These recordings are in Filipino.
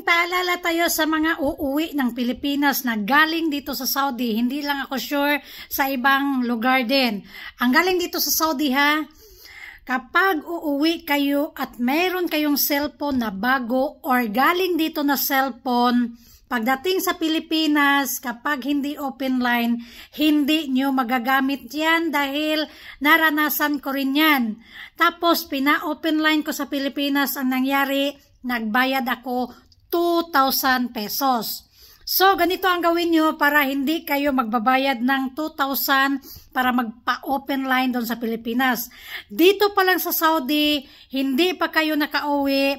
paalala tayo sa mga uuwi ng Pilipinas na galing dito sa Saudi. Hindi lang ako sure sa ibang lugar din. Ang galing dito sa Saudi ha, kapag uuwi kayo at mayroon kayong cellphone na bago or galing dito na cellphone, pagdating sa Pilipinas, kapag hindi open line, hindi nyo magagamit yan dahil naranasan ko rin yan. Tapos, pina-open line ko sa Pilipinas, ang nangyari, nagbayad ako 2,000 pesos. So, ganito ang gawin nyo para hindi kayo magbabayad ng 2,000 para magpa-open line doon sa Pilipinas. Dito pa lang sa Saudi, hindi pa kayo nakauwi,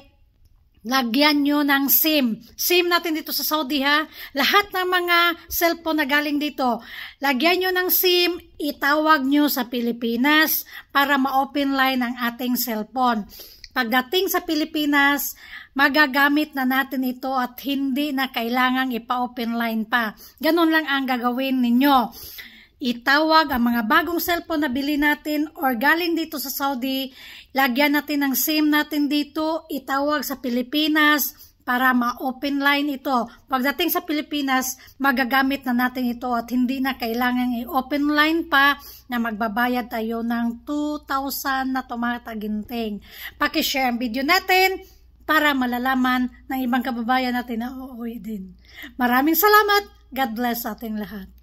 lagyan nyo ng SIM. SIM natin dito sa Saudi ha. Lahat ng mga cellphone na galing dito, lagyan nyo ng SIM, itawag nyo sa Pilipinas para ma-open line ang ating cellphone. Pagdating sa Pilipinas, magagamit na natin ito at hindi na kailangang ipa-open line pa. Ganun lang ang gagawin ninyo. Itawag ang mga bagong cellphone na bili natin or galing dito sa Saudi, lagyan natin ng SIM natin dito, itawag sa Pilipinas para ma-open line ito. Pagdating sa Pilipinas, magagamit na natin ito at hindi na kailangan i-open line pa na magbabayad tayo ng 2,000 na tumataginting. Paki-share ang video natin para malalaman ng ibang kababayan natin na uuwi din. Maraming salamat. God bless ating lahat.